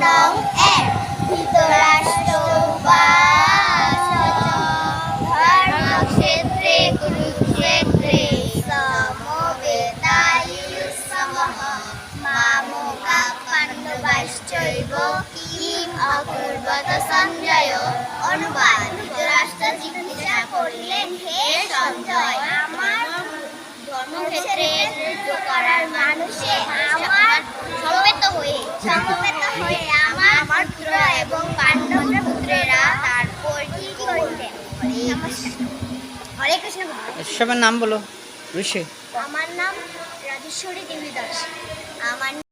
নং ১ ধৃতরাষ্ট্র উবাচ ধর্মক্ষেত্রে কুরুক্ষেত্রে সমবেতাयुत्सवः মামকাঃ পাণ্ডবাশ্চৈব কিম অকুর্বত সঞ্জয়। অনুবাদ: ধৃতরাষ্ট্র জিজ্ঞাসা করলেন, হে সঞ্জয়, আমার ধর্মক্ষেত্রে যুদ্ধ করার মানুষে আমার সমবেত হয়ে আমার পুত্র এবং পাণ্ডব পুত্রেরা তারপর কি করলেন? হরে কৃষ্ণ। সবার নাম বলো। ঋষি। আমার নাম রাজেশ্বরী দেবী দাস। আমার